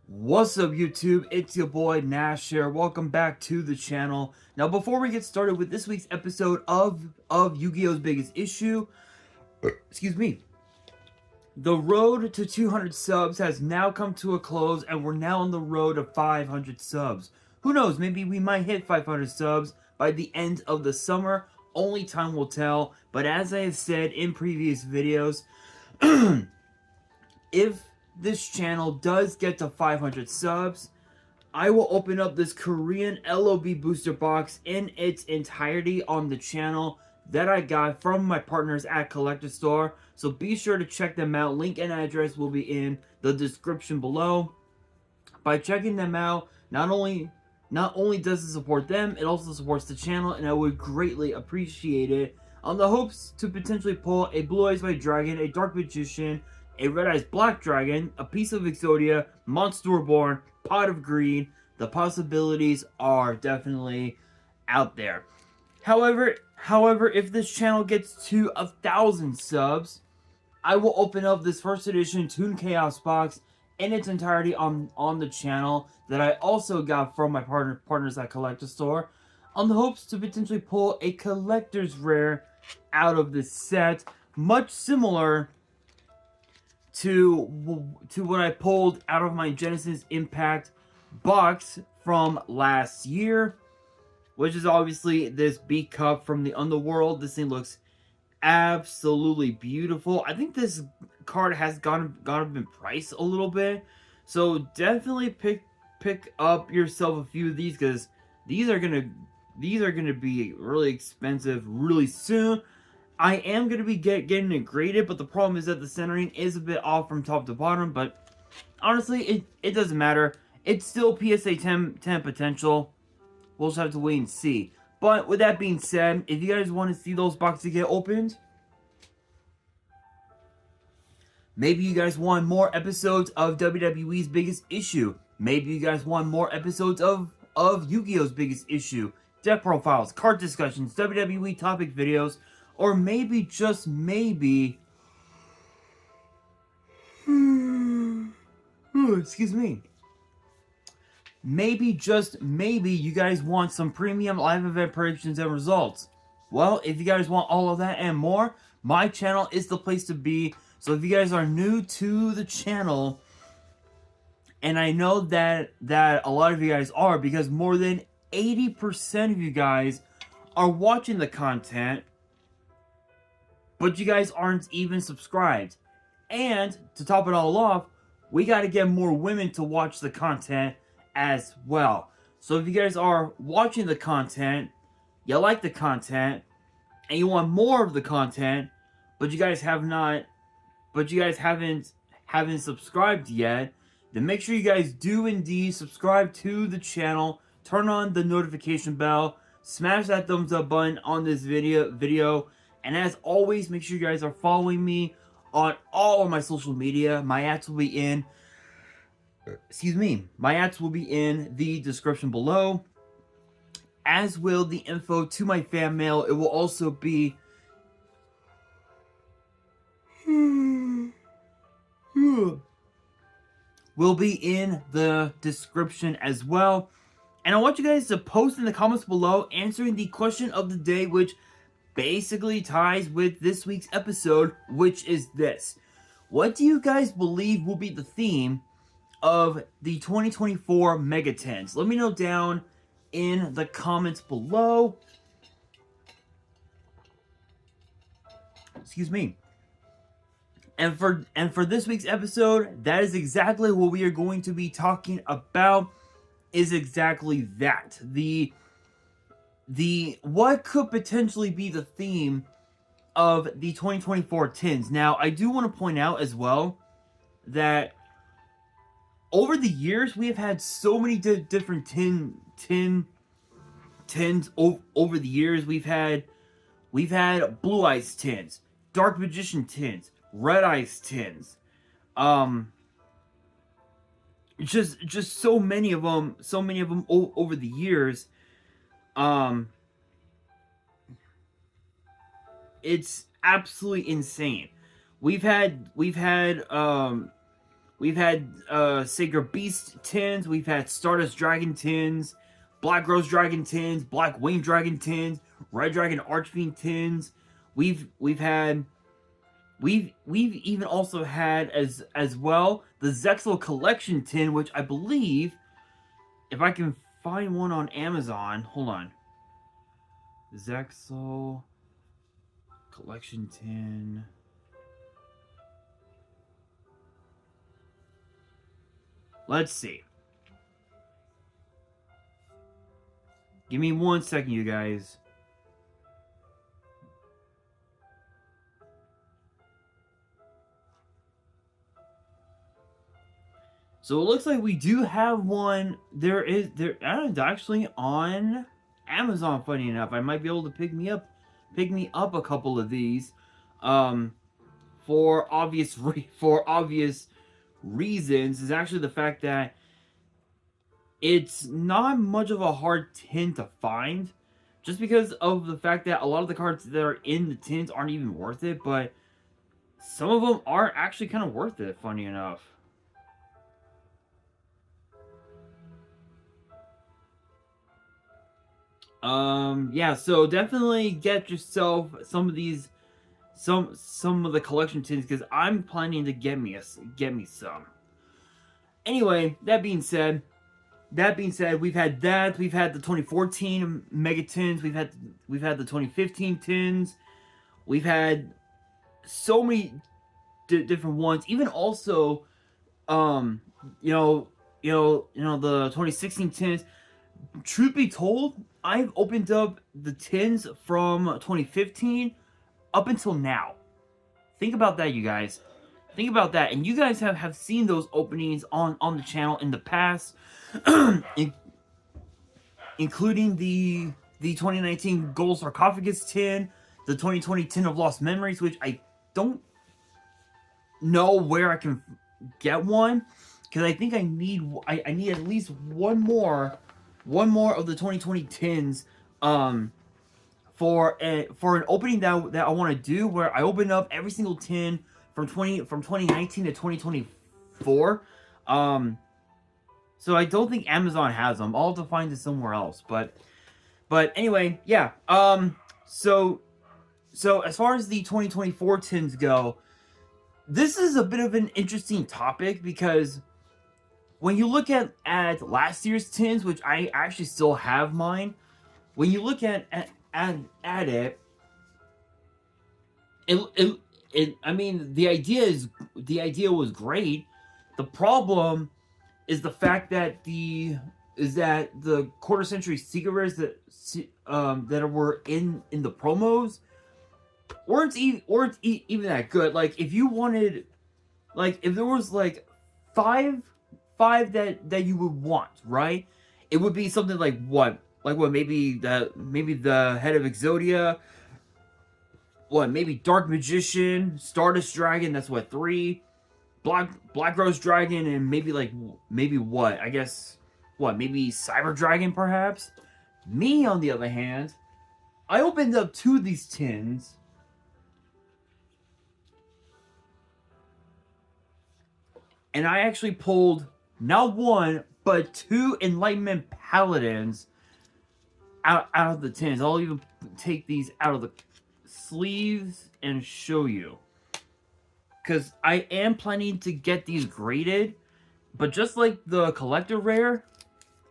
What's up, YouTube? It's your boy Nash here. Welcome back to the channel. Now, before we get started with this week's episode of Yu-Gi-Oh's Biggest Issue, excuse me, the road to 200 subs has now come to a close, and we're now on the road to 500 subs. Who knows? Maybe we might hit 500 subs by the end of the summer. Only time will tell. But as I have said in previous videos, if this channel does get to 500 subs, I will open up this Korean LOB booster box in its entirety on the channel that I got from my partners at Collector Store. So be sure to check them out. Link and address will be in the description below. By checking them out, not only does it support them, it also supports the channel, and I would greatly appreciate it. On the hopes to potentially pull a Blue Eyes White Dragon, a Dark Magician, a Red Eyes Black Dragon, a piece of Exodia, Monster Reborn, Pot of Greed. The possibilities are definitely out there. However, if this channel gets to 1,000 subs, I will open up this first edition Toon Chaos box in its entirety on the channel that I also got from my partners at Collector Store, on the hopes to potentially pull a collector's rare out of this set, much similar to what I pulled out of my Genesis Impact box from last year, which is obviously this B Cup from the Underworld. This thing looks absolutely beautiful. I think this card has gone up in price a little bit, so definitely pick up yourself a few of these, because these are gonna be really expensive really soon. I am going to be getting it graded, but the problem is that the centering is a bit off from top to bottom, but honestly, it doesn't matter. It's still PSA 10 potential. We'll just have to wait and see. But with that being said, if you guys want to see those boxes get opened, maybe you guys want more episodes of WWE's Biggest Issue. Maybe you guys want more episodes of Yu-Gi-Oh's Biggest Issue. Deck profiles, card discussions, WWE topic videos, or maybe, just maybe, excuse me, maybe, just maybe, you guys want some premium live event predictions and results. Well, if you guys want all of that and more, my channel is the place to be. So if you guys are new to the channel, and I know that a lot of you guys are, because more than 80% of you guys are watching the content, but you guys aren't even subscribed. And to top it all off, we got to get more women to watch the content as well. So if you guys are watching the content, you like the content, and you want more of the content, but you guys haven't subscribed yet, then make sure you guys do indeed subscribe to the channel, turn on the notification bell, smash that thumbs up button on this video. And as always, make sure you guys are following me on all of my social media. My ads will be in, the description below, as will the info to my fan mail. It will also be in the description as well. And I want you guys to post in the comments below answering the question of the day, which basically ties with this week's episode, which is this: what do you guys believe will be the theme of the 2024 Mega Tens? Let me know down in the comments below. Excuse me. And for this week's episode, that is exactly what we are going to be talking about. Is exactly that. What could potentially be the theme of the 2024 tins. Now, I do want to point out as well that over the years, we have had so many different tins over the years. We've had Blue Eyes tins, Dark Magician tins, Red Eyes tins, just so many of them over the years. It's absolutely insane. We've had We've had Sacred Beast tins. We've had Stardust Dragon tins, Black Rose Dragon tins, Black Wing Dragon tins, Red Dragon Archfiend tins. We've even also had as well the Zexal Collection tin, which I believe, if I can find one on Amazon, hold on. Zexal Collection tin. Let's see. Give me 1 second, you guys. So it looks like we do have one. There actually on Amazon. Funny enough, I might be able to pick me up a couple of these, for obvious reasons. Is actually the fact that it's not much of a hard tin to find, just because of the fact that a lot of the cards that are in the tins aren't even worth it, but some of them are actually kind of worth it. Funny enough. Yeah, so definitely get yourself some of these, some of the collection tins, because I'm planning to get me some. Anyway, that being said, we've had that. We've had the 2014 Mega Tins. We've had the 2015 Tins. We've had so many different ones. Even also, the 2016 Tins. Truth be told, I've opened up the tins from 2015 up until now. Think about that, you guys. Think about that. And you guys have seen those openings on the channel in the past, including the 2019 Gold Sarcophagus tin, the 2020 Tin of Lost Memories, which I don't know where I can get one, because I think I need at least one more of the 2020 tins, for an opening that I want to do, where I open up every single tin from 2019 to 2024. So I don't think Amazon has them. I'll have to find it somewhere else. But anyway, yeah. So as far as the 2024 tins go, this is a bit of an interesting topic, because when you look at last year's tins, which I actually still have mine, when you look at it, I mean, the idea was great. The problem is the fact that the quarter century secret rares that were in the promos weren't even that good. Like, if you wanted, like, if there was like five that you would want, right? It would be something like what? Maybe the head of Exodia. What? Maybe Dark Magician, Stardust Dragon. That's what, 3. Black Rose Dragon, and maybe what? I guess what? Maybe Cyber Dragon, perhaps. Me, on the other hand, I opened up 2 of these tins. And I actually pulled not 1, but 2 Enlightenment Paladins out of the tins. I'll even take these out of the sleeves and show you, because I am planning to get these graded, but just like the collector rare,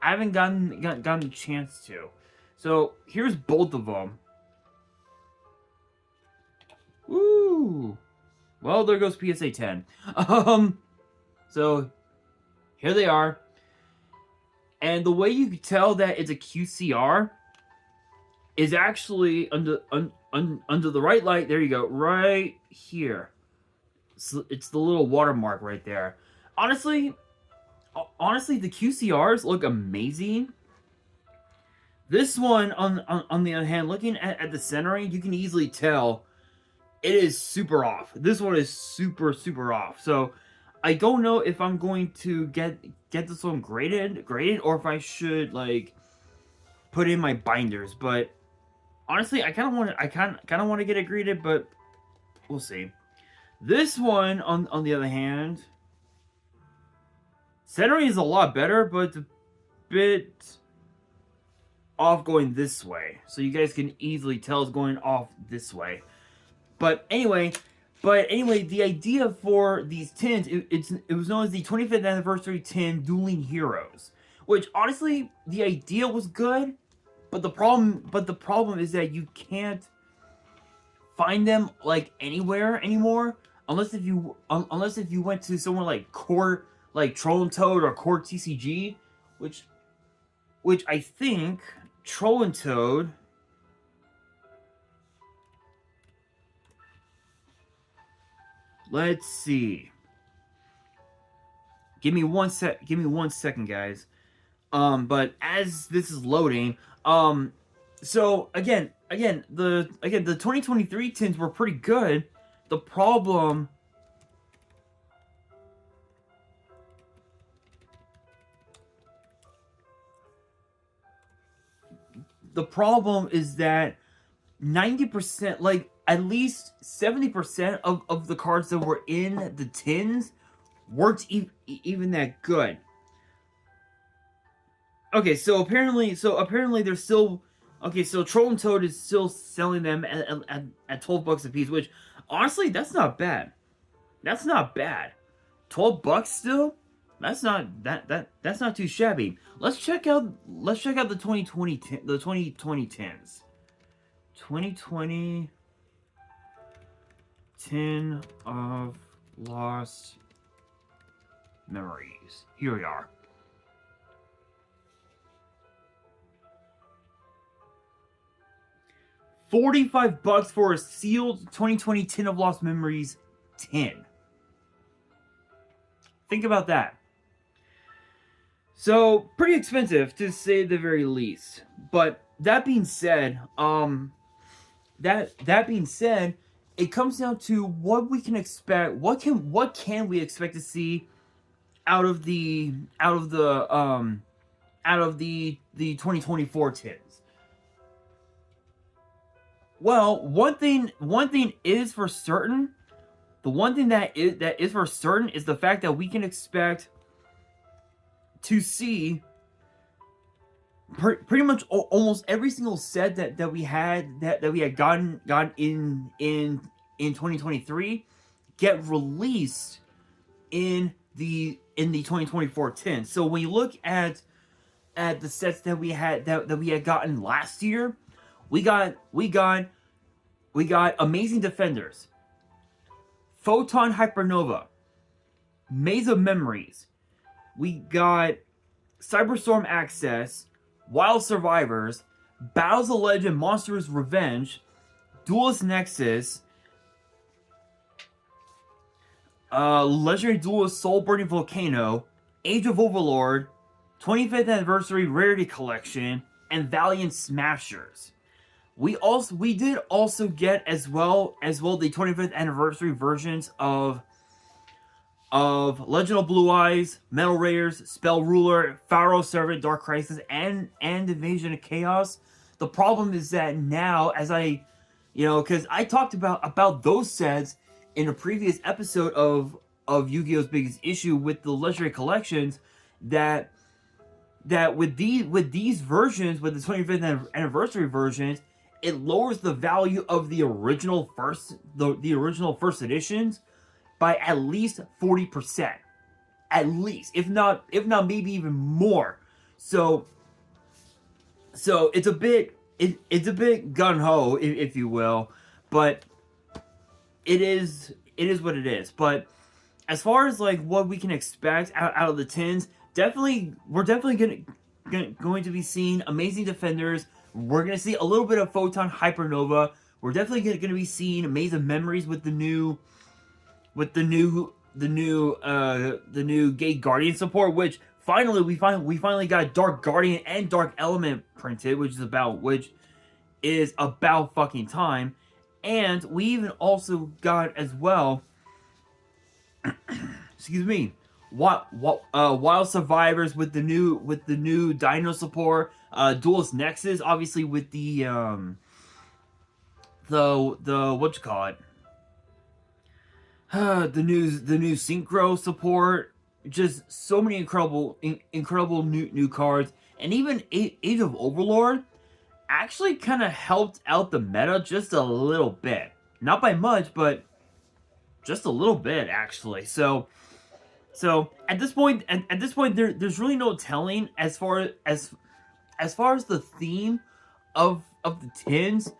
I haven't gotten the chance to. So here's both of them. Woo! Well, there goes PSA 10. So here they are. And the way you can tell that it's a QCR is actually under the right light. There you go, right here. So it's the little watermark right there. Honestly, the QCRs look amazing. This one, on the other hand, looking at the centering, you can easily tell it is super off. This one is super off. So I don't know if I'm going to get this one graded, or if I should like put in my binders. But honestly, I kind of want to get it graded, but we'll see. This one, on the other hand, Centering is a lot better, but it's a bit off going this way. So you guys can easily tell it's going off this way. But anyway, the idea for these tins, it was known as the 25th anniversary tin Dueling Heroes, which honestly the idea was good, but the problem is that you can't find them like anywhere anymore unless if you went to somewhere like Court, like Troll and Toad or Court TCG, which I think Troll and Toad. Let's see. Give me one second, guys. But as this is loading, so again, the 2023 tins were pretty good. The problem is that 90%, like at least 70% of the cards that were in the tins weren't even that good. Okay, so apparently they're still okay. So Troll and Toad is still selling them at $12 a piece, which honestly that's not bad. That's not bad. $12 still. That's not that's not too shabby. Let's check out the 2020 the 2020 tins. 2020 tin of lost memories. Here we are. $45 for a sealed 2020 tin of lost memories tin. Think about that. So pretty expensive to say the very least. But that being said, that being said, it comes down to what we can expect. What can we expect to see out of the 2024 tins? Well, one thing is for certain. The one thing that is for certain is the fact that we can expect to see pretty much almost every single set that we had gotten in 2023 get released in the 2024 tin. So when you look at the sets that we had gotten last year, we got Amazing Defenders, Photon Hypernova, Maze of Memories. We got Cyberstorm Access, Wild Survivors, Battles of Legend, Monsters Revenge, Duelist Nexus, Legendary Duelist Soul Burning Volcano, Age of Overlord, 25th Anniversary Rarity Collection, and Valiant Smashers. We did also get as well the 25th Anniversary versions of Legend of Blue Eyes, Metal Raiders, Spell Ruler, Pharaoh Servant, Dark Crisis, and Invasion of Chaos. The problem is that now, as because I talked about those sets in a previous episode of Yu-Gi-Oh's Biggest Issue with the Legendary Collections, that with these versions, with the 25th Anniversary versions, it lowers the value of the original first editions by at least 40%, at least, if not maybe even more. So it's a bit gun ho, if you will, but it is what it is. But as far as like what we can expect out of the tins, we're definitely going to be seeing Amazing Defenders. We're gonna see a little bit of Photon Hypernova. We're definitely gonna be seeing Maze of Memories with the new Gate Guardian support, which finally we finally got Dark Guardian and Dark Element printed, which is about fucking time. And we even also got as well excuse me, Wild Survivors with the new Dino support, Duelist Nexus, obviously with the what you call it, the new Synchro support, just so many incredible new cards, and even Age of Overlord actually kind of helped out the meta just a little bit. Not by much, but just a little bit actually. So at this point, there's really no telling as far as the theme of the tins,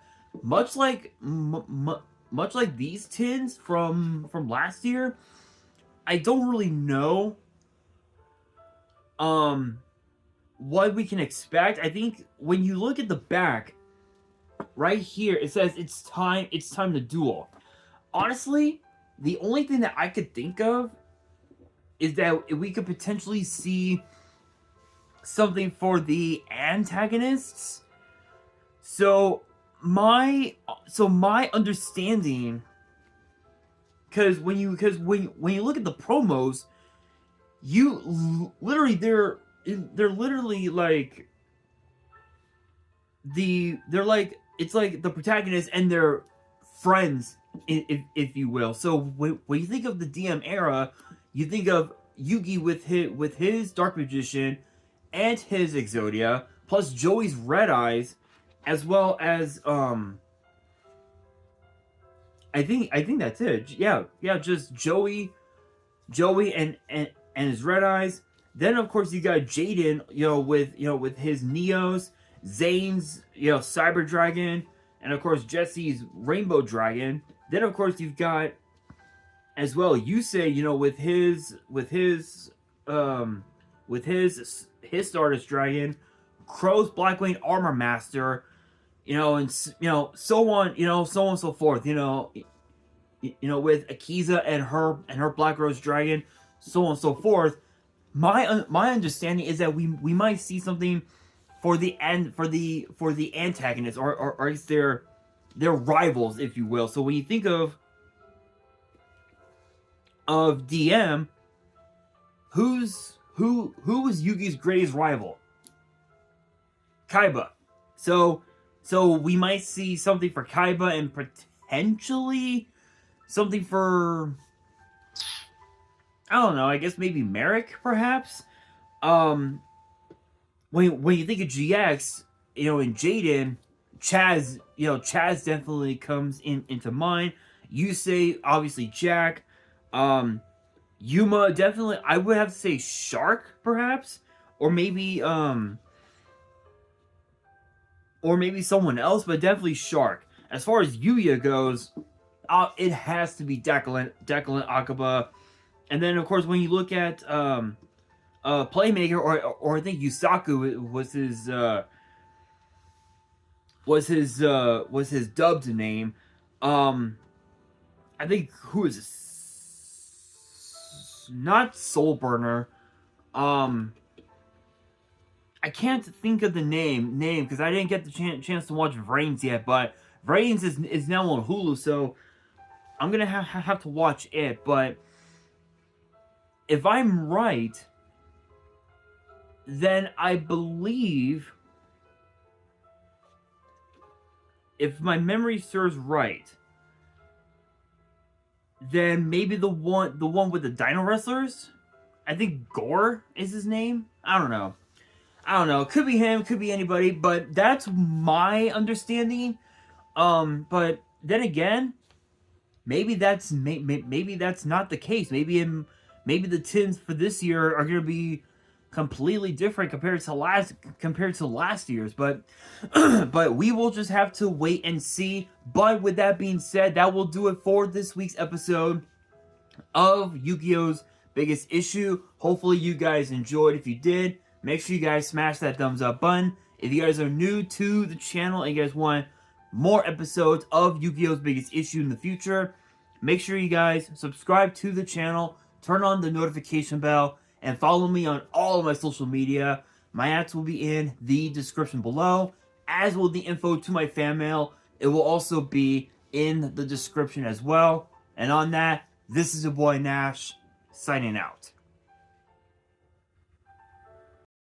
much like much like these tins from last year. I don't really know what we can expect. I think when you look at the back right here, it says it's time to duel. Honestly, the only thing that I could think of is that we could potentially see something for the antagonists. So my understanding, because when you look at the promos, literally they're literally like they're like, it's like the protagonist and their friends, if you will. So when you think of the DM era, you think of Yugi with his Dark Magician and his Exodia, plus Joey's Red Eyes, as well as I think that's it. Yeah, just Joey and his Red Eyes. Then of course you got Jaden, with his Neos, Zane's, Cyber Dragon, and of course Jesse's Rainbow Dragon. Then of course you've got as well Yusei, with his Stardust Dragon, Crow's Blackwing Armor Master, and so on, so on and so forth, with Akiza and her Black Rose Dragon, so on and so forth. My understanding is that we might see something for the antagonists, or is their rivals, if you will. So when you think of DM, who was Yugi's greatest rival? Kaiba. So we might see something for Kaiba, and potentially something for, I don't know, I guess maybe Merrick, perhaps. When you think of GX, and Jaden, Chaz, Chaz definitely comes into mind. Yusei, obviously Jack. Yuma, definitely, I would have to say Shark, perhaps, or maybe someone else, but definitely Shark. As far as Yuya goes, it has to be Declan Akaba. And then of course when you look at Playmaker, or I think Yusaku was his dubbed name. I think, who is this? Not Soul Burner. I can't think of the name because I didn't get the chance to watch Vrains yet, but Vrains is now on Hulu, so I'm gonna have to watch it. But if I'm right, then I believe, if my memory serves right, then maybe the one with the Dino Wrestlers, I think Gore is his name. I don't know. Could be him, could be anybody, but that's my understanding. But then again, maybe that's not the case. Maybe the tins for this year are going to be completely different compared to last year's. But but we will just have to wait and see. But with that being said, that will do it for this week's episode of Yu-Gi-Oh's Biggest Issue. Hopefully you guys enjoyed. If you did, make sure you guys smash that thumbs up button. If you guys are new to the channel and you guys want more episodes of Yu-Gi-Oh's Biggest Issue in the future, make sure you guys subscribe to the channel, turn on the notification bell, and follow me on all of my social media. My ads will be in the description below, as will the info to my fan mail. It will also be in the description as well. And on that, this is your boy Nash, signing out.